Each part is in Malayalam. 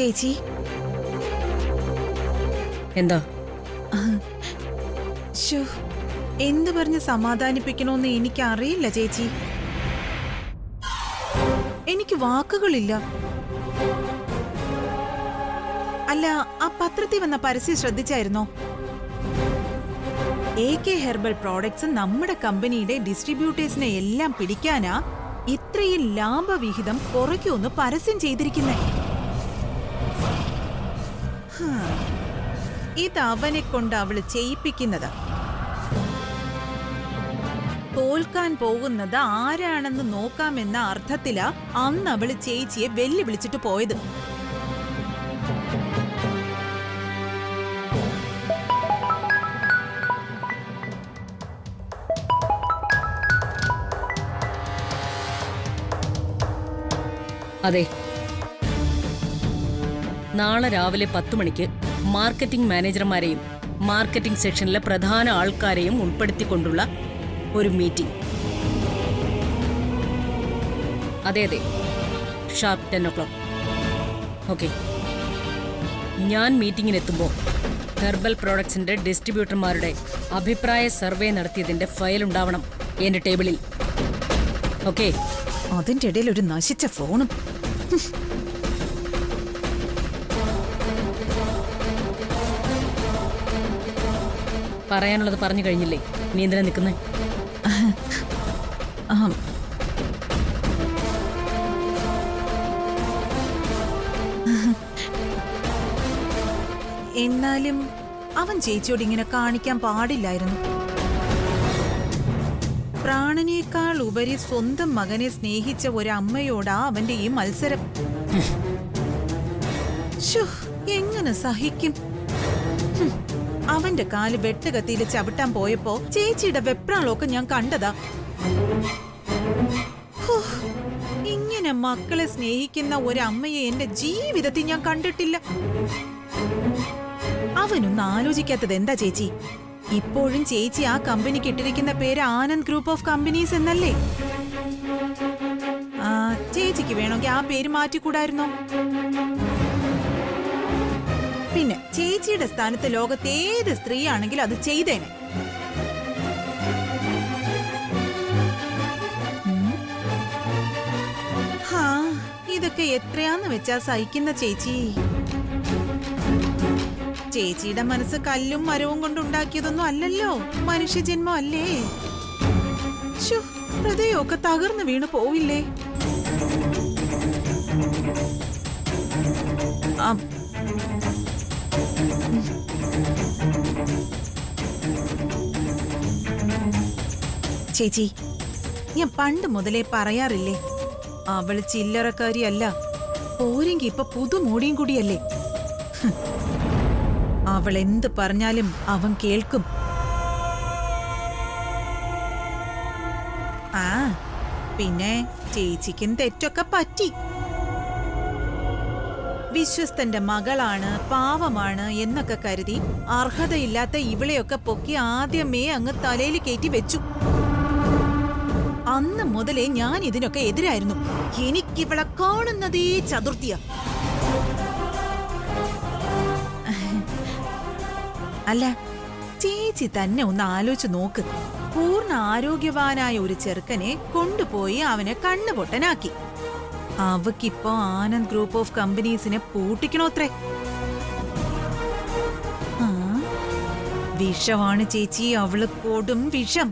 ചേച്ചി എന്താ? ശോ, എന്ത് പറഞ്ഞ് സമാധാനിപ്പിക്കണോന്ന് എനിക്കറിയില്ല ചേച്ചി. എനിക്ക് വാക്കുകളില്ല. അല്ല, ആ പത്രത്തിൽ വന്ന പരസ്യം ശ്രദ്ധിച്ചായിരുന്നോ? AK ഹെർബൽ പ്രോഡക്ട്സ് നമ്മുടെ കമ്പനിയുടെ ഡിസ്ട്രിബ്യൂട്ടേഴ്സിനെ എല്ലാം പിടിക്കാനാ ഇത്രയും ലാഭവിഹിതം കുറയ്ക്കുമെന്ന് പരസ്യം ചെയ്തിരിക്കുന്നേ. ഇത് അവനെ കൊണ്ട് അവള് ചെയ്യിപ്പിക്കുന്നത്. തോൽക്കാൻ പോകുന്നത് ആരാണെന്ന് നോക്കാമെന്ന അർത്ഥത്തിലാ അന്ന് അവള് ചേച്ചിയെ വെല്ലുവിളിച്ചിട്ട് പോയത്. അതെ, നാളെ രാവിലെ 10 മണിക്ക് മാർക്കറ്റിംഗ് മാനേജർമാരെയും മാർക്കറ്റിംഗ് സെക്ഷനിലെ പ്രധാന ആൾക്കാരെയും ഉൾപ്പെടുത്തിക്കൊണ്ടുള്ള ഒരു മീറ്റിംഗ്. അതെ അതെ, ഷാർപ്പ് 10 o'clock. ഓക്കെ. ഞാൻ മീറ്റിംഗിനെത്തുമ്പോൾ ഹെർബൽ പ്രോഡക്ട്സിന്റെ ഡിസ്ട്രിബ്യൂട്ടർമാരുടെ അഭിപ്രായ സർവേ നടത്തിയതിന്റെ ഫയൽ ഉണ്ടാവണം എന്റെ ടേബിളിൽ. ഓക്കെ? അതിന്റെ ഇടയിൽ ഒരു നശിച്ച ഫോണും. പറയാനുള്ളത് പറഞ്ഞു കഴിഞ്ഞില്ലേ? നീ എന്തിനാ നിൽക്കുന്നേ? എന്നാലും അവൻ ചേച്ചിയോട് ഇങ്ങനെ കാണിക്കാൻ പാടില്ലായിരുന്നു. പ്രാണനേക്കാൾ ഉപരി സ്വന്തം മകനെ സ്നേഹിച്ച ഒരമ്മയോടാ അവന്റെ ഈ മത്സരം. ശ്ശോ, എങ്ങനെ സഹിക്കും? അവന്റെ കാല് വെട്ടുകത്തിയിൽ ചവിട്ടാൻ പോയപ്പോ ചേച്ചിയുടെ വെപ്രാളൊക്കെ ഞാൻ കണ്ടതാ. ഇങ്ങനെ മക്കളെ സ്നേഹിക്കുന്ന ഒരമ്മയെ എന്റെ ജീവിതത്തിൽ ഞാൻ കണ്ടിട്ടില്ല. അവനൊന്നും ആലോചിക്കാത്തത് എന്താ ചേച്ചി? ഇപ്പോഴും ചേച്ചി ആ കമ്പനിക്ക് ഇട്ടിരിക്കുന്ന പേര് ആനന്ദ് ഗ്രൂപ്പ് ഓഫ് കമ്പനീസ് എന്നല്ലേ? ചേച്ചിക്ക് വേണമെങ്കിൽ ആ പേര് മാറ്റിക്കൂടായിരുന്നോ? പിന്നെ ചേച്ചിയുടെ സ്ഥാനത്ത് ലോകത്തെ ഏത് സ്ത്രീ ആണെങ്കിലും അത് ചെയ്തേനെ. ഇതൊക്കെ എത്രയാന്ന് വെച്ചാ സഹിക്കുന്ന ചേച്ചി. ചേച്ചിയുടെ മനസ്സ് കല്ലും മരവും കൊണ്ടുണ്ടാക്കിയതൊന്നും അല്ലല്ലോ, മനുഷ്യജന്മം അല്ലേ? ഹൃദയമൊക്കെ തകർന്നു വീണു പോവില്ലേ? ചേച്ചി, ഞാൻ പണ്ട് മുതലേ പറയാറില്ലേ, അവള് ചില്ലറക്കാരിയല്ല, പോരെങ്കി ഇപ്പൊ പുതുമോടിയും കൂടിയല്ലേ. അവൾ എന്ത് പറഞ്ഞാലും അവൻ കേൾക്കും. പിന്നെ ചേച്ചിക്കും തെറ്റൊക്കെ പറ്റി. വിശ്വസ്തന്റെ മകളാണ്, പാവമാണ് എന്നൊക്കെ കരുതി അർഹതയില്ലാത്ത ഇവളെയൊക്കെ പൊക്കി ആദ്യമേ അങ്ങ് തലയിൽ കയറ്റി വെച്ചു. അന്ന് മുതലേ ഞാൻ ഇതിനൊക്കെ എതിരായിരുന്നു. എനിക്കിവളെ കാണുന്നതേ ചതുർത്ഥിയ. അല്ല, ചേച്ചി തന്നെ ഒന്ന് ആലോചിച്ച് നോക്ക്. പൂർണ്ണ ആരോഗ്യവാനായ ഒരു ചെറുക്കനെ കൊണ്ടുപോയി അവനെ കണ്ണുപൊട്ടനാക്കി. അവക്കിപ്പോ ആനന്ദ് ഗ്രൂപ്പ് ഓഫ് കമ്പനീസിനെ പൂട്ടിക്കണോത്രേ. വിഷമാണ് ചേച്ചി, അവള് കൊടും വിഷം.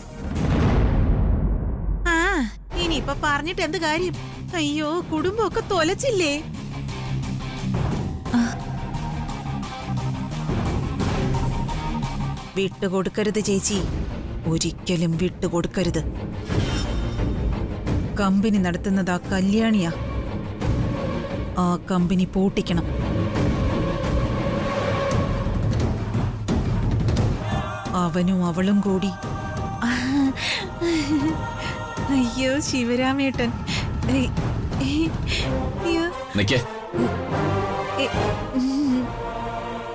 ഇനിയിപ്പൊ പറഞ്ഞിട്ട് എന്ത് കാര്യം? അയ്യോ, കുടുംബമൊക്കെ തൊലച്ചില്ലേ? വിട്ടുകൊടുക്കരുത് ചേച്ചി, ഒരിക്കലും വിട്ടുകൊടുക്കരുത്. കമ്പനി നടത്തുന്നത് ആ കല്യാണിയാ. ആ കമ്പനി പൂട്ടിക്കണം. അവനും അവളും കൂടി. അയ്യോ ശിവരാമേട്ടൻ,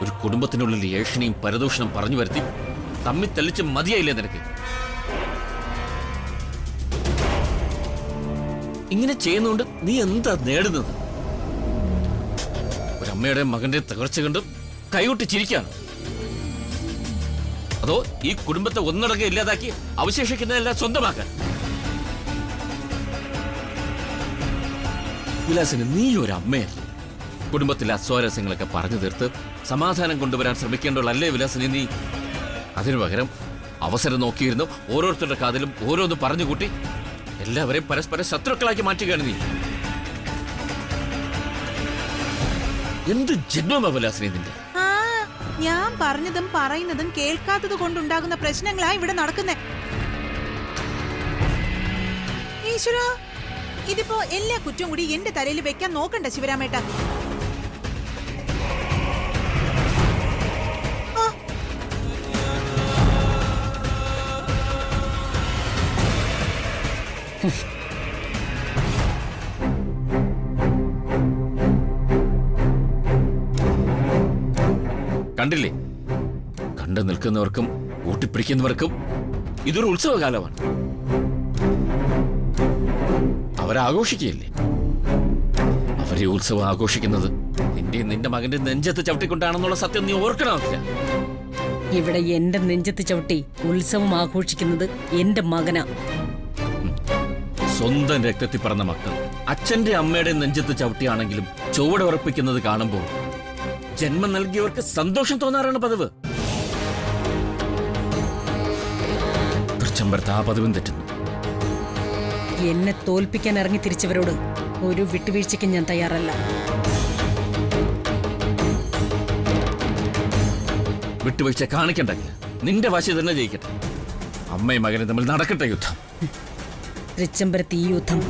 ഒരു കുടുംബത്തിനുള്ളിൽ ഏഷണിയും പരദൂഷണം പറഞ്ഞു വരുത്തി തമ്മിൽ തെളിച്ച് മതിയായില്ലേ നിനക്ക്? ഇങ്ങനെ ചെയ്യുന്നോണ്ട് നീ എന്താ നേടുന്നത്? ഒരു അമ്മയുടെ മകന്റെ തകർച്ച കണ്ട് കൈകൊട്ടി ചിരിക്കാണ്? അതോ ഈ കുടുംബത്തെ ഒന്നടങ്കം ഇല്ലാതാക്കി അവശേഷിക്കുന്നതെല്ലാം സ്വന്തമാക്കാൻ? വിലാസിന് നീ ഒരു അമ്മയല്ലേ? കുടുംബത്തിലെ അസ്വാരസ്യങ്ങളൊക്കെ പറഞ്ഞു തീർത്ത് സമാധാനം കൊണ്ടുവരാൻ ശ്രമിക്കേണ്ടതല്ലേ വിലാസിനെ നീ? അതിനു പകരം അവസരം നോക്കിയിരുന്നു ഓരോരുത്തരുടെ കാതിലും ഓരോന്ന് പറഞ്ഞുകൂട്ടി എല്ലാവരെയും പരസ്പരം ശത്രുക്കളാക്കി മാറ്റുകയാണ് നീ. എന്ത് ജന്മമാ വിലാസിനെ നിന്റെ? ആ, ഞാൻ പറഞ്ഞതും പറയുന്നതും കേൾക്കാത്തത് കൊണ്ടുണ്ടാകുന്ന പ്രശ്നങ്ങളാ ഇവിടെ നടക്കുന്നേ. ഈശ്വരാ, ഇതിപ്പോ എല്ലാ കുറ്റവും കൂടി എന്റെ തലയിൽ വെക്കാൻ നോക്കണ്ട ശിവരാമേട്ട. കണ്ടില്ലേ, കണ്ടു നിൽക്കുന്നവർക്കും ഊട്ടിപ്പിടിക്കുന്നവർക്കും ഇതൊരു ഉത്സവകാലമാണ്. അവരാഘോഷിക്കുകയല്ലേ? അവരെ ഉത്സവം ആഘോഷിക്കുന്നത് നിന്റെ മകന്റെ നെഞ്ചത്ത് ചവിട്ടിക്കൊണ്ടാണെന്നുള്ള സത്യം നീ ഓർക്കണമില്ല. ഇവിടെ എന്റെ നെഞ്ചത്ത് ചവിട്ടി ഉത്സവം ആഘോഷിക്കുന്നത് എന്റെ മകനാ. സ്വന്തം രക്തത്തിൽ പറഞ്ഞ മക്കൾ അച്ഛന്റെ അമ്മയുടെ നെഞ്ചത്ത് ചവിട്ടിയാണെങ്കിലും ചുവട് ഉറപ്പിക്കുന്നത് കാണുമ്പോൾ ജന്മം നൽകിയവർക്ക് സന്തോഷം തോന്നാറാണ് പതിവ്. തൃച്ചംബരത്ത് ആ പതിവും തെറ്റുന്നു. എന്നെ തോൽപ്പിക്കാൻ ഇറങ്ങി തിരിച്ചവരോട് ഒരു വിട്ടുവീഴ്ചയ്ക്ക് ഞാൻ തയ്യാറല്ല. വിട്ടുവീഴ്ച കാണിക്കണ്ടെങ്കിൽ നിന്റെ വാശി തന്നെ ജയിക്കട്ടെ. അമ്മയും മകനും തമ്മിൽ നടക്കട്ടെ യുദ്ധം. തൃച്ചംബരത്ത് ഈ യുദ്ധം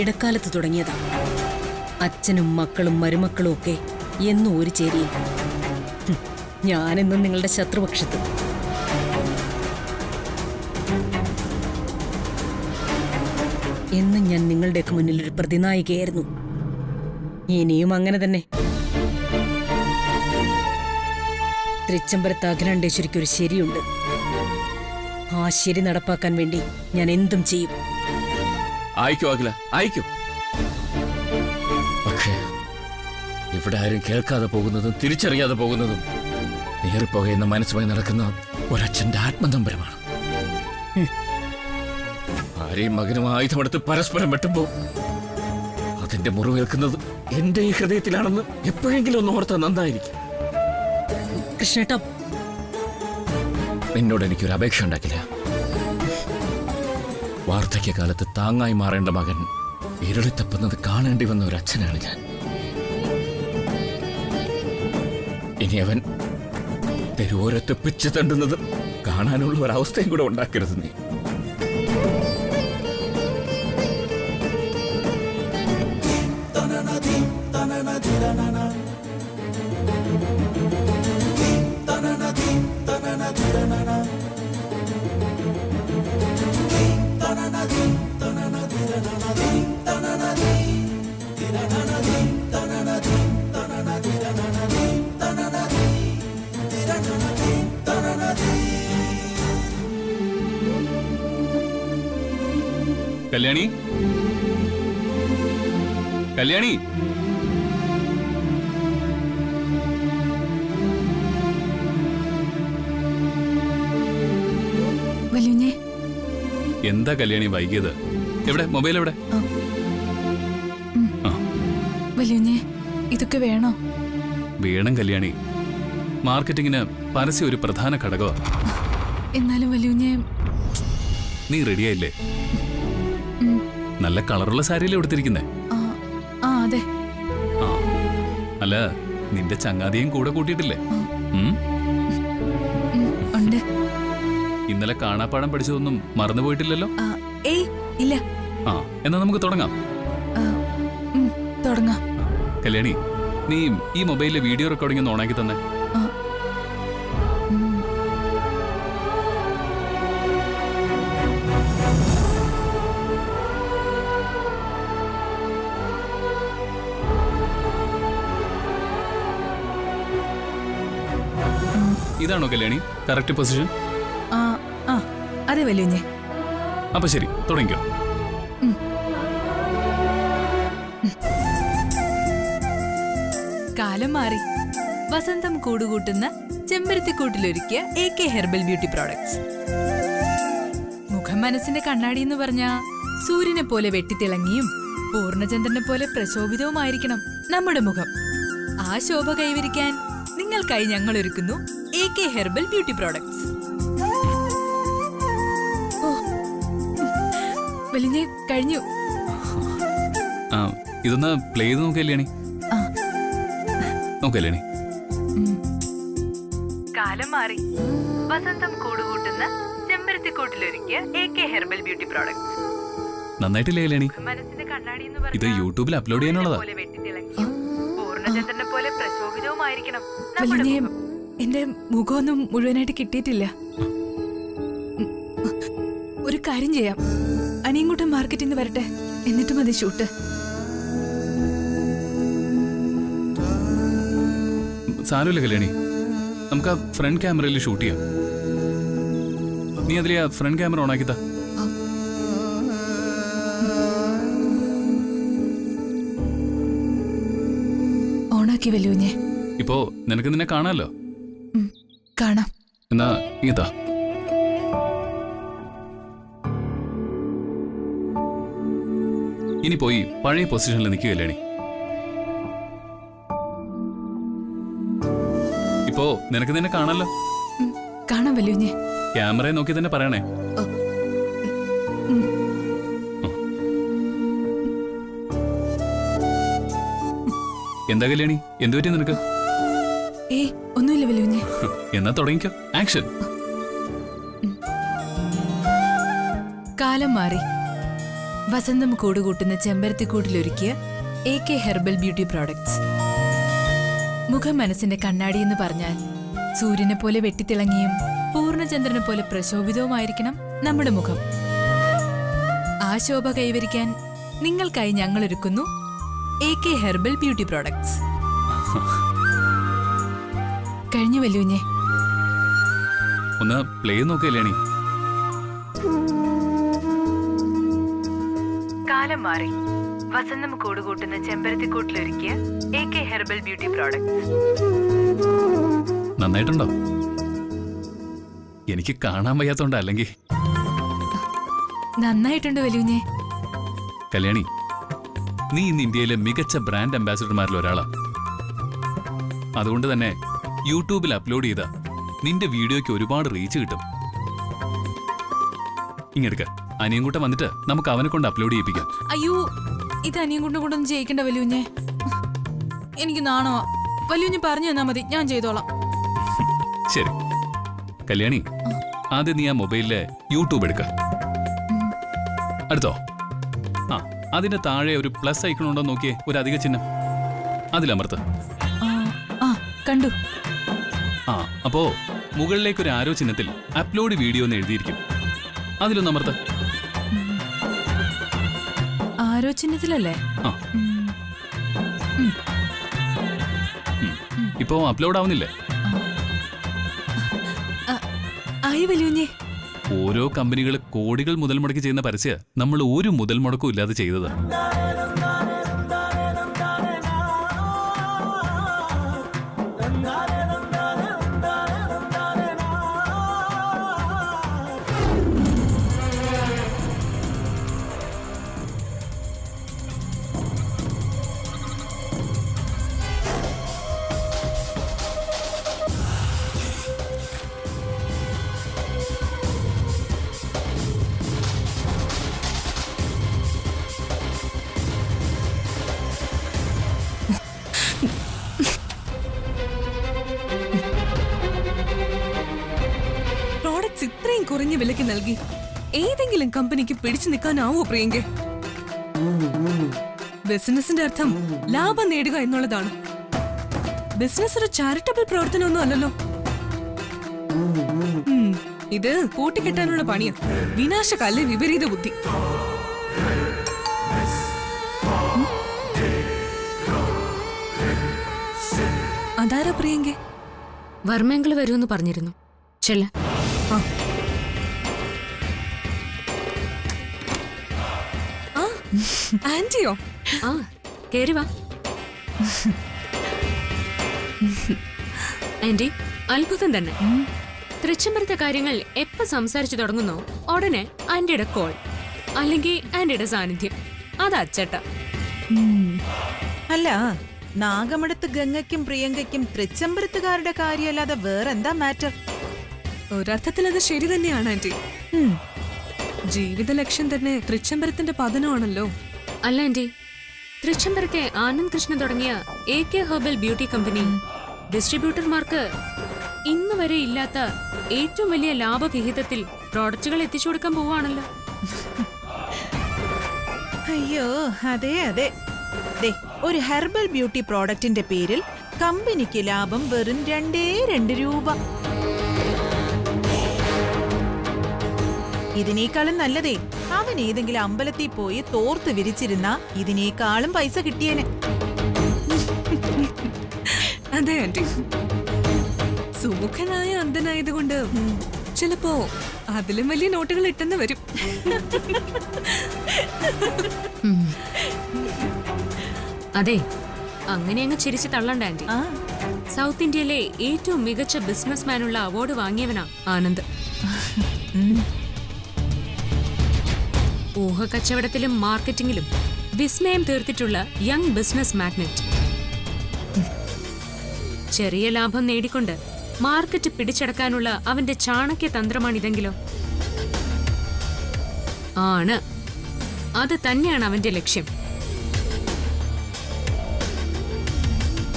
ഇടക്കാലത്ത് തുടങ്ങിയതാ. അച്ഛനും മക്കളും മരുമക്കളും ഒക്കെ എന്നും ഒരു ചേരിയിൽ. ഞാനെന്നും നിങ്ങളുടെ ശത്രുപക്ഷത്ത്. എന്നും ഞാൻ നിങ്ങളുടെയൊക്കെ മുന്നിൽ ഒരു പ്രതിനായികയായിരുന്നു. ഇനിയും അങ്ങനെ തന്നെ. തൃച്ചംബരത്ത് അഖിലാണ്ടേശ്വരിക്ക് ഒരു ശരിയുണ്ട്. ആ ശരി നടപ്പാക്കാൻ വേണ്ടി ഞാൻ എന്തും ചെയ്യും. ആയിക്കോ അഖില, ആയിക്കോ. പക്ഷേ ഇവിടെ ആരും കേൾക്കാതെ പോകുന്നതും തിരിച്ചറിയാതെ പോകുന്നതും നേറിപ്പോകുന്ന മനസ്സുമായി നടക്കുന്ന ഒരച്ഛന്റെ ആത്മനമ്പരമാണ്. ആരെയും മകനും ആയുധമെടുത്ത് പരസ്പരം വെട്ടുമ്പോ അതിന്റെ മുറിവേൽക്കുന്നത് എന്റെ ഈ ഹൃദയത്തിലാണെന്ന് എപ്പോഴെങ്കിലും ഒന്ന് ഓർത്താൽ നന്നായിരിക്കും. കൃഷ്ണേട്ടാ, എന്നോട് എനിക്കൊരു അപേക്ഷ ഉണ്ടാക്കില്ല. വാർദ്ധക്യകാലത്ത് താങ്ങായി മാറേണ്ട മകൻ ഇരുളിത്തപ്പുന്നത് കാണേണ്ടി വന്ന ഒരു അച്ഛനാണ് ഞാൻ. ഇനി അവൻ തെരുവോരത്ത് പിച്ചു തണ്ടുന്നത് കാണാനുള്ള ഒരവസ്ഥയും കൂടെ ഉണ്ടാക്കരുത് നീ. കല്യാണി, കല്യാണി, വല്യുഞ്ഞേ. എന്താ കല്യാണി വൈകിയത്? എവിടെ മൊബൈൽ എവിടെ? വല്യുഞ്ഞേ, ഇതൊക്കെ വേണോ? വേണം കല്യാണി. മാർക്കറ്റിങ്ങിന് പരസ്യം ഒരു പ്രധാന ഘടകമാണ്. എന്നാലും വല്യുഞ്ഞേ, നീ റെഡിയായില്ലേ? നല്ല കളറുള്ള സാരിയല്ലേ എടുത്തിരിക്കുന്നേ? അതെ. ആ, അല്ല, നിന്റെ ചങ്ങാതിയും കൂടെ കൂട്ടിയിട്ടില്ലേ? ഉണ്ട്. ഇന്നലെ കാണാപ്പാടം പഠിച്ചതൊന്നും മറന്നുപോയിട്ടില്ലല്ലോ? ഏയ് ഇല്ല. ആ, എന്നാ നമുക്ക് തുടങ്ങാം. തുടങ്ങാം. കല്യാണി, നീ ഈ മൊബൈലിലെ വീഡിയോ റെക്കോർഡിംഗ് ഒന്ന് ഓണാക്കി തന്നെ. ഇതാണോ കല്യാണി കറക്റ്റ് പൊസിഷൻ? അതെ വല്യുഞ്ഞേ. അപ്പൊ ശരി, തുടങ്ങിക്കോ. കാലം മാറി. വസന്തം കൂടുകൂട്ടുന്ന ചെമ്പരത്തിക്കൂട്ടിലൊരുക്കിയ AK ഹെർബൽ ബ്യൂട്ടി പ്രോഡക്ട്സ്. മുഖം മനസ്സിന്റെ കണ്ണാടി എന്ന് പറഞ്ഞ സൂര്യനെ പോലെ വെട്ടിത്തിളങ്ങിയും പൂർണ്ണചന്ദ്രനെ പോലെ പ്രശോഭിതവുമായിരിക്കണം നമ്മുടെ മുഖം. ആ ശോഭ കൈവരിക്കാൻ നിങ്ങൾക്കായി ഞങ്ങൾ ഒരുക്കുന്നു AK ഹെർബൽ ബ്യൂട്ടി പ്രോഡക്ട്സ്. വലിഞ്ഞേ കഴിഞ്ഞു. ആ ഇതൊന്ന് പ്ലേ ചെയ്ത് നോക്കല്ലേണി. നോക്കല്ലേണി. കാലം മാറി. വസന്തം കൂടുകൂട്ടുന്ന ചെമ്പരത്തിക്കൂട്ടിലൊരുക്കിയ AK ഹെർബൽ ബ്യൂട്ടി പ്രോഡക്ട്സ്. നന്നായിട്ടില്ലേ കല്യാണി? മനസ്സിന്റെ കണ്ണാടി എന്ന് ഇത് യൂട്യൂബിൽ അപ്ലോഡ് ചെയ്യാനുള്ളതാ. പൂർണ്ണചന്ദ്രനെ പോലെ പ്രശോഭിതവുമായിരിക്കണം. എന്റെ മുഖമൊന്നും മുഴുവനായിട്ട് കിട്ടിയിട്ടില്ല. ഒരു കാര്യം ചെയ്യാം, അനിയൻകുട്ടൻ മാർക്കറ്റിൽ നിന്ന് വരട്ടെ, എന്നിട്ട് മതി ഷൂട്ട്. സാരമില്ല കല്യാണി, നമുക്ക് ആ ഫ്രണ്ട് ക്യാമറയിൽ ഷൂട്ട് ചെയ്യാം. നീ അതിലെ ആ ഫ്രണ്ട് ക്യാമറ ഓണാക്കിത്താ. ഓണാക്കി വല്ലൂഞ്ഞേ. ഇപ്പോ നിനക്ക് നിന്നെ കാണാമല്ലോ. കാണാം. എന്നാ ഇതാ. ഇനി പോയി പഴയ പൊസിഷനിൽ നിൽക്കുക കല്യാണി. ഇപ്പോ നിനക്ക് നിന്നെ കാണാമല്ലോ. കാണാം വല്ലൂഞ്ഞേ. ക്യാമറയെ നോക്കി തന്നെ പറയണേ. എന്താ കല്യാണി, എന്തു പറ്റി നിനക്ക്? ഏയ് ഒന്നുമില്ല വല്ലൂഞ്ഞേ. എന്നാ തുടങ്ങിക്കോ. ആക്ഷൻ. കാലം മാറി. വസന്തം കൂടുകൂട്ടുന്ന ചെമ്പരത്തിക്കൂട്ടിലൊരുക്കിയ AK ഹെർബൽ ബ്യൂട്ടി പ്രോഡക്ട്സ്. മുഖം മനസ്സിന്റെ കണ്ണാടി എന്ന് പറഞ്ഞാൽ സൂര്യനെ പോലെ വെട്ടിത്തിളങ്ങിയും പൂർണ്ണചന്ദ്രനെ പോലെ പ്രശോഭിതവുമായിരിക്കണം നമ്മുടെ മുഖം. ആ ശോഭ കൈവരിക്കാൻ നിങ്ങൾക്കായി ഞങ്ങൾ ഒരുക്കുന്നു AK ഹെർബൽ ബ്യൂട്ടി പ്രോഡക്ട്സ്. കഴിഞ്ഞു വല്ലൂഞ്ഞേ. ഒന്ന് പ്ലേ നോക്കുക കല്യാണി. കാലം മാറി. വസന്തം കൂടുകൂട്ടുന്ന ചെമ്പരത്തിക്കൂട്ടിലൊരുക്കിയ AK ഹെർബൽ ബ്യൂട്ടി പ്രോഡക്ട്സ്. നന്നായിട്ടുണ്ടോ? എനിക്ക് കാണാൻ വയ്യാത്തോണ്ട അല്ലെങ്കിൽ. നന്നായിട്ടുണ്ട് വല്ലൂഞ്ഞേ. കല്യാണി, നീ ഇന്ന് ഇന്ത്യയിലെ മികച്ച ബ്രാൻഡ് അംബാസിഡർമാരിൽ ഒരാളാ. അതുകൊണ്ട് തന്നെ യൂട്യൂബിൽ അപ്ലോഡ് ചെയ്ത നിന്റെ വീഡിയോയ്ക്ക് ഒരുപാട് റീച്ച് കിട്ടും. ഇങ്ങെടുക്ക, അനിയൻകുട്ടൻ വന്നിട്ട് നമുക്ക് അവനെ കൊണ്ട് അപ്ലോഡ് ചെയ്യിപ്പിക്കാം. അയ്യോ, ഇത് അനിയൻകുട്ടനെ കൊണ്ടൊന്നും ചെയ്യിക്കണ്ട വല്ലൂഞ്ഞേ. എനിക്ക് നാണോ. വല്ലൂഞ്ഞ് പറഞ്ഞു തന്നാ മതി, ഞാൻ ചെയ്തോളാം. ശരി കല്യാണി, ആദ്യം നീ ആ മൊബൈലിലെ യൂട്യൂബ് എടുക്ക. അടുത്തോ? ആ, അതിന്റെ താഴെ ഒരു പ്ലസ് ഐക്കൺ ഉണ്ടോ നോക്കിയേ, ഒരു അധിക ചിഹ്നം. അതിലമർത്ത്. കണ്ടു. ആ, അപ്പോ മുകളിലേക്ക് ഒരു ആരോ ചിഹ്നത്തിൽ അപ്ലോഡ് വീഡിയോ എന്ന് എഴുതിയിരിക്കും. അതിലൊന്ന് അമർത്ത്. ആരോ ചിഹ്നത്തിലല്ലേ? ആ, ഇപ്പോ അപ്ലോഡ് ആവുന്നില്ലേ? ആയി വല്ലൂഞ്ഞേ. ഓരോ കമ്പനികൾ കോടികൾ മുതൽ മുടക്കി ചെയ്യുന്ന പരസ്യ നമ്മൾ ഒരു മുതൽ മുടക്കും ഇല്ലാതെ ചെയ്തത്. ഇത്രയും കുറഞ്ഞ വിലക്ക് നൽകി ഏതെങ്കിലും കമ്പനിക്ക് പിടിച്ചു നിൽക്കാനാവോ പ്രിയങ്കെ? ബിസിനസിന്റെ അർത്ഥം ലാഭം നേടുക എന്നുള്ളതാണ്. ബിസിനസ് ഒരു ചാരിറ്റബിൾ പ്രവർത്തനമൊന്നും അല്ലല്ലോ. ഇത് പൂട്ടിക്കെട്ടാനുള്ള പണിയാ. വിനാശകാല വിപരീത ബുദ്ധി. അതാരാ പ്രിയങ്കെ? വർമ്മയെങ്കിൽ വരുമെന്ന് പറഞ്ഞിരുന്നു. ചെല്ല. ആന്റിയോ? ആ, കേറി വാ. ആന്റി, അത്ഭുതം തന്നെ. തൃച്ചംബരത്തെ കാര്യങ്ങൾ എപ്പോ സംസാരിച്ചു തുടങ്ങുന്നോ ഉടനെ ആന്റിയുടെ കോൾ അല്ലെങ്കിൽ ആന്റിയുടെ സാന്നിധ്യം. അതാ അച്ചട്ട. അല്ല, നാഗമടത്ത് ഗംഗയ്ക്കും പ്രിയങ്കയ്ക്കും തൃച്ചംബരത്തുകാരുടെ കാര്യമല്ലാതെ വേറെന്താ മാറ്റർ? ഒരർത്ഥത്തിൽ അത് ശരി തന്നെയാണ് ആന്റി. ജീവിത ലക്ഷ്യം തന്നെ തൃച്ചംബരത്തിന്റെ പതനമാണല്ലോ. അല്ല ആന്റി, തൃച്ചംബരത്തെ ആനന്ദ് കൃഷ്ണൻ തുടങ്ങിയ AK ഹെർബൽ ബ്യൂട്ടി കമ്പനി ഡിസ്ട്രിബ്യൂട്ടർമാർക്ക് ഇന്ന് വരെ ഇല്ലാത്ത ഏറ്റവും വലിയ ലാഭവിഹിതത്തിൽ പ്രോഡക്റ്റുകൾ എത്തിച്ചു കൊടുക്കാൻ പോവാണല്ലോ. അയ്യോ, അതെ അതെ. ദേ, ഒരു ഹെർബൽ ബ്യൂട്ടി പ്രോഡക്റ്റിന്റെ പേരിൽ കമ്പനിക്ക് ലാഭം വെറും 2 രൂപ. ഇതിനേക്കാളും നല്ലതേ അവൻ ഏതെങ്കിലും അമ്പലത്തിൽ പോയി തോർത്ത് വിരിച്ചിരുന്ന ഇതിനേക്കാളും പൈസ കിട്ടിയേനെ. അതെ ആന്റി, സുമുഖനായ അന്ധനായതുകൊണ്ട് ചിലപ്പോ അതിലും വലിയ നോട്ടുകൾ ഇട്ടെന്ന് വരും. അതെ, അങ്ങനെ അങ്ങ് ചിരിച്ച് തള്ളണ്ട ആന്റി. ആ, സൗത്ത് ഇന്ത്യയിലെ ഏറ്റവും മികച്ച ബിസിനസ്മാനുള്ള അവാർഡ് വാങ്ങിയവനാ ആനന്ദ്. ഊഹക്കച്ചവടത്തിലും മാർക്കറ്റിംഗിലും വിസ്മയം തീർത്തിട്ടുള്ള യങ് ബിസിനസ് മാഗ്നറ്റ്. ചെറിയ ലാഭം നേടിക്കൊണ്ട് മാർക്കറ്റ് പിടിച്ചടക്കാനുള്ള അവന്റെ ചാണക്യ തന്ത്രമാണിതെങ്കിലോ? ആണ്, അത് തന്നെയാണ് അവന്റെ ലക്ഷ്യം.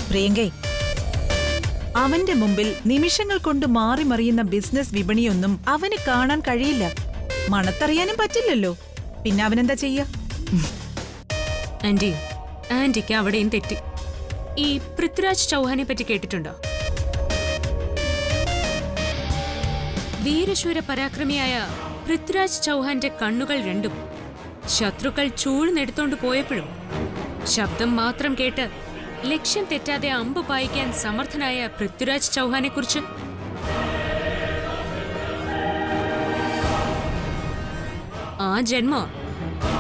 പ്രിയങ്കേ, അവന്റെ മുമ്പിൽ നിമിഷങ്ങൾ കൊണ്ട് മാറി മറിയുന്ന ബിസിനസ് വിപണിയൊന്നും അവന് കാണാൻ കഴിയില്ല. മണത്തറിയാനും പറ്റില്ലല്ലോ. പിന്നെ അവനെന്താ ചെയ്യാ? ആന്റി, ആന്റിക്ക് അവിടെയും തെറ്റി. ഈ പൃഥ്വിരാജ് ചൗഹാനെ പറ്റി കേട്ടിട്ടുണ്ടോ? വീരശൂര പരാക്രമിയായ പൃഥ്വിരാജ് ചൗഹാന്റെ കണ്ണുകൾ രണ്ടും ശത്രുക്കൾ ചൂഴ്ന്നെടുത്തോണ്ട് പോയപ്പോഴും ശബ്ദം മാത്രം കേട്ട് ലക്ഷ്യം തെറ്റാതെ അമ്പ് പായിക്കാൻ സമർത്ഥനായ പൃഥ്വിരാജ് ചൗഹാനെ കുറിച്ച്. ആ ജന്മോ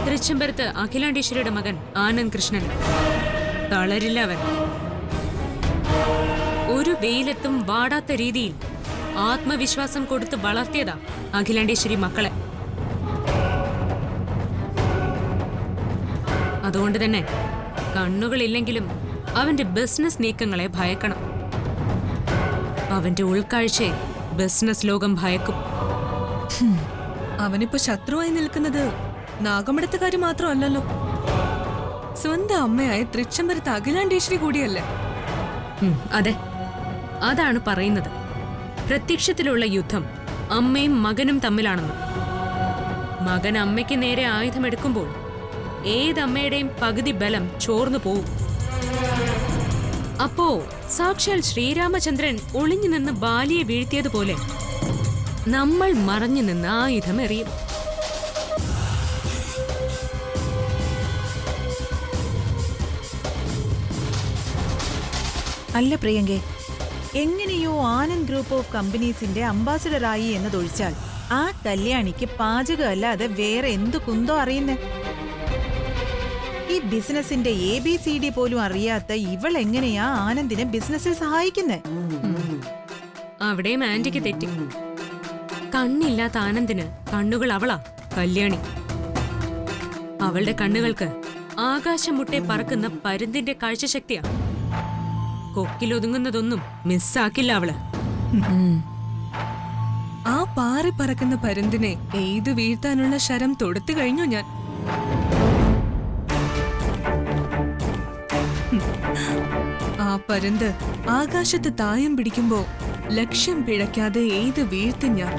തൃച്ചംബരത്ത് അഖിലാണ്ടേശ്വരിയുടെ മകൻ ആനന്ദ് കൃഷ്ണൻ. തളരില്ല അവൻ. ഒരു വെയിലത്തും വാടാത്ത രീതിയിൽ ആത്മവിശ്വാസം കൊടുത്ത് വളർത്തിയതാ അഖിലാണ്ടേശ്വരി മക്കളെ. അതുകൊണ്ട് തന്നെ കണ്ണുകളില്ലെങ്കിലും അവന്റെ ബിസിനസ് നീക്കങ്ങളെ ഭയക്കണം. അവന്റെ ഉൾക്കാഴ്ചയെ ബിസിനസ് ലോകം ഭയക്കും. അവനിപ്പോ ശത്രുവായി നിൽക്കുന്നത് നാഗമടത്തുകാര് മാത്രമല്ലല്ലോ, സ്വന്തം അമ്മയായ തൃച്ചംബരത്ത് അഖിലാണ്ടേശ്വരി കൂടിയല്ലേ? അതെ, അതാണ് പറയുന്നത്. പ്രത്യക്ഷത്തിലുള്ള യുദ്ധം അമ്മയും മകനും തമ്മിലാണെന്ന്. മകൻ അമ്മയ്ക്ക് നേരെ ആയുധമെടുക്കുമ്പോൾ ഏതമ്മയുടെയും പകുതി ബലം ചോർന്നു പോവും. അപ്പോ സാക്ഷാൽ ശ്രീരാമചന്ദ്രൻ ഒളിഞ്ഞു നിന്ന് ബാലിയെ വീഴ്ത്തിയതുപോലെ നമ്മൾ മറഞ്ഞു നിന്ന് ആയുധം എറിയും. അല്ല പ്രിയങ്കേ, എങ്ങനെയോ ആനന്ദ് ഗ്രൂപ്പ് ഓഫ് കമ്പനീസിന്റെ അംബാസിഡറായി എന്നതൊഴിച്ചാൽ ആ കല്യാണിക്ക് പാചകമല്ലാതെ വേറെ എന്തു കുന്തോ അറിയുന്നേ? ഈ ബിസിനസിന്റെ ABCD പോലും അറിയാത്ത ഇവൾ എങ്ങനെയാ ആനന്ദിനെ ബിസിനസ്സിൽ സഹായിക്കുന്നേ? അവിടെയും ആന്റിക്ക് തെറ്റി. കണ്ണില്ലാത്ത ആനന്ദിന് കണ്ണുകൾ അവളാ കല്യാണി. അവളുടെ കണ്ണുകൾക്ക് ആകാശം മുട്ടെ പറക്കുന്ന പരുന്തിന്റെ കാഴ്ചശക്തിയാ. കൊക്കിലൊതുങ്ങുന്നതൊന്നും മിസ്സാക്കില്ല അവള്. ആ പാറി പറക്കുന്ന പരുന്തിനെ എയ്തു വീഴ്ത്താനുള്ള ശരം തൊടുത്തു കഴിഞ്ഞു ഞാൻ. ആ പരുന്ത് ആകാശത്ത് തായം പിടിക്കുമ്പോ ലക്ഷ്യം പിഴയ്ക്കാതെ എയ്ത് വീഴ്ത്തി ഞാൻ.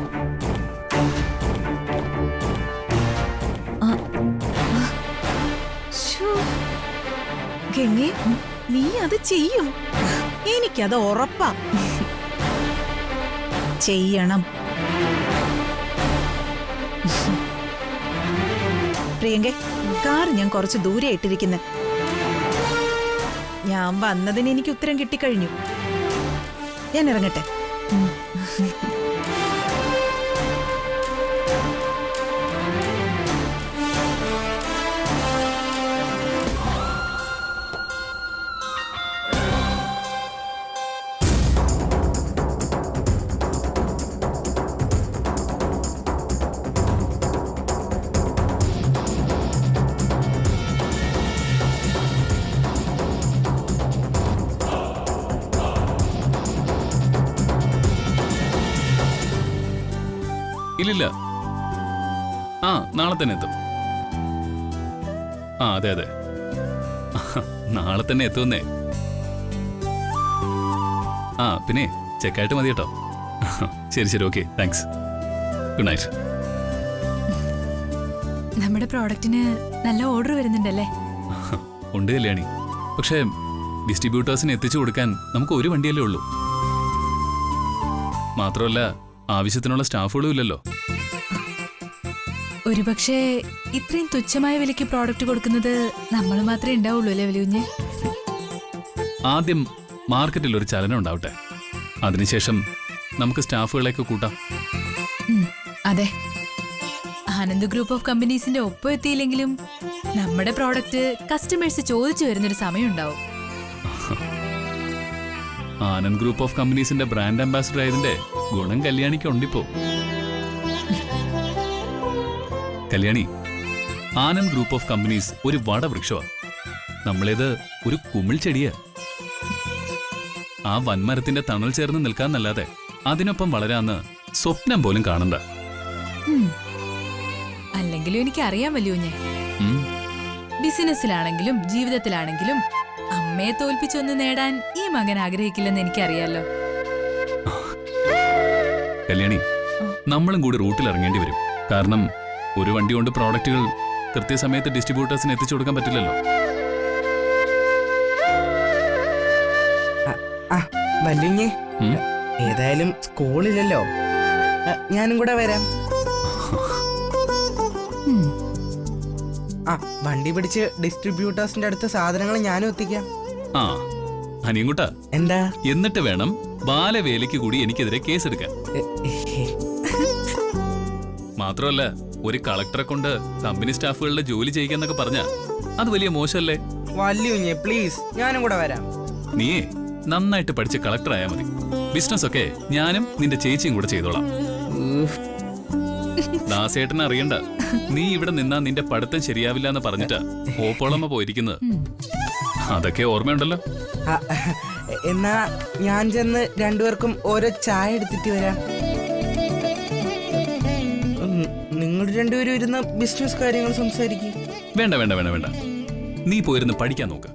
ഗംഗേ, നീ അത് ചെയ്യും. എനിക്കത് ഉറപ്പാ. ചെയ്യണം. പ്രിയങ്കേ, കാർ ഞാൻ കുറച്ച് ദൂരെ ഇട്ടിരിക്കുന്നത്. ഞാൻ വന്നതിന് എനിക്ക് ഉത്തരം കിട്ടിക്കഴിഞ്ഞു. ഞാൻ ഇറങ്ങട്ടെ. ഇല്ലില്ല. ആ, നാളെ തന്നെ എത്തും. ആ, അതെ അതെ, നാളെ തന്നെ എത്തുമെന്നേ. ആ, പിന്നെ ചെക്കായിട്ട് മതി കേട്ടോ. ശരി ശരി, ഓക്കെ, താങ്ക്സ്. Good night. നമ്മുടെ പ്രോഡക്റ്റിന് നല്ല ഓർഡർ വരുന്നുണ്ടല്ലേ? ഉണ്ട് കല്യാണി. പക്ഷേ ഡിസ്ട്രിബ്യൂട്ടേഴ്സിന് എത്തിച്ചു കൊടുക്കാൻ നമുക്ക് ഒരു വണ്ടിയല്ലേ ഉള്ളൂ. മാത്രമല്ല ആവശ്യത്തിനുള്ള സ്റ്റാഫുകളും ഇല്ലല്ലോ. ഒരുപക്ഷെ ഇത്രയും തുച്ഛമായ വിലയ്ക്ക് പ്രോഡക്റ്റ് കൊടുക്കുന്നത് നമ്മൾ മാത്രമേ ഉണ്ടാവുള്ളൂ അല്ലേ വലിയ? ആദ്യം മാർക്കറ്റിൽ ഒരു ചലനം ഉണ്ടാവട്ടെ, അതിനുശേഷം നമുക്ക് സ്റ്റാഫുകളെയൊക്കെ കൂട്ടാം. അതെ, ആനന്ദ് ഗ്രൂപ്പ് ഓഫ് കമ്പനീസിന്റെ ഒപ്പം എത്തിയില്ലെങ്കിലും നമ്മുടെ പ്രോഡക്റ്റ് കസ്റ്റമേഴ്സ് ചോദിച്ചു വരുന്നൊരു സമയം ഉണ്ടാവും. ആനന്ദ് ഗ്രൂപ്പ് ഓഫ് കമ്പനീസിന്റെ ബ്രാൻഡ് അംബാസിഡർ ആയതിന്റെ ഗുണം കല്യാണിക്ക് ഉണ്ടിപ്പോ. Kalyani, Anand group of companies ഒരു വടവൃക്ഷമാണ്. നമ്മളേത് ഒരു കുമിൾ ചെടിയാ. ആ വൻമരത്തിന്റെ തണൽ ചേർന്ന് നിൽക്കാന്നല്ലാതെ അതിനൊപ്പം വളരാന്ന് സ്വപ്നം പോലും കാണണ്ട. അല്ലെങ്കിലും എനിക്ക് അറിയാൻ വലിയ ബിസിനസ്സിലാണെങ്കിലും ജീവിതത്തിലാണെങ്കിലും അമ്മയെ തോൽപ്പിച്ചൊന്ന് നേടാൻ ഈ മകൻ ആഗ്രഹിക്കില്ലെന്ന് എനിക്കറിയാലോ. കല്യാണി, നമ്മളും കൂടി റൂട്ടിൽ ഇറങ്ങേണ്ടി വരും. കാരണം ഒരു വണ്ടി കൊണ്ട് പ്രോഡക്റ്റുകൾ കൃത്യസമയത്ത് ഡിസ്ട്രിബ്യൂട്ടേഴ്സിന് എത്തിച്ചു കൊടുക്കാൻ പറ്റില്ലല്ലോ. വല്യുഞ്ഞേ, ഏതായാലും സ്കൂളില്ലല്ലോ, ഞാനും കൂടെ വരാം. ആ, വണ്ടി പിടിച്ച് ഡിസ്ട്രിബ്യൂട്ടേഴ്സിന്റെ അടുത്ത സാധനങ്ങൾ ഞാനും എത്തിക്കാം. ആ, അനിയൻകുട്ടാ, എന്താ? എന്നിട്ട് വേണം ബാലവേലയ്ക്ക് കൂടി എനിക്കെതിരെ കേസെടുക്കാൻ. മാത്രമല്ല ഒരു കളക്ടറെ കൊണ്ട് കമ്പനി സ്റ്റാഫുകളുടെ ജോലി ചെയ്യിക്കാന്നൊക്കെ പറഞ്ഞ അത് വലിയ മോശമല്ലേ? വല്യുഞ്ഞേ പ്ലീസ്, ഞാനും കൂടെ വരാം. നീയേ നന്നായിട്ട് പഠിച്ച് കളക്ടർ ആയാൽ മതി. ബിസിനസ് ഒക്കെ ഞാനും നിന്റെ ചേച്ചിയും കൂടെ ചെയ്തോളാം. ദാസേട്ടനെ അറിയണ്ട, നീ ഇവിടെ നിന്നാ നിന്റെ പഠിത്തം ശരിയാവില്ല എന്ന് പറഞ്ഞിട്ടാ ഓപ്പോളമ്മ പോയിരിക്കുന്നത്. അതൊക്കെ ഓർമ്മയുണ്ടല്ലോ. എന്നാ ഞാൻ ചെന്ന് രണ്ടുപേർക്കും ഓരോ ചായ എടുത്തിട്ട് വരാം. നിങ്ങൾ രണ്ടുപേരും ഇരുന്ന് ബിസിനസ് കാര്യങ്ങൾ സംസാരിക്കും. വേണ്ട വേണ്ട വേണ്ട വേണ്ട, നീ പോയിരുന്ന് പഠിക്കാൻ നോക്ക്.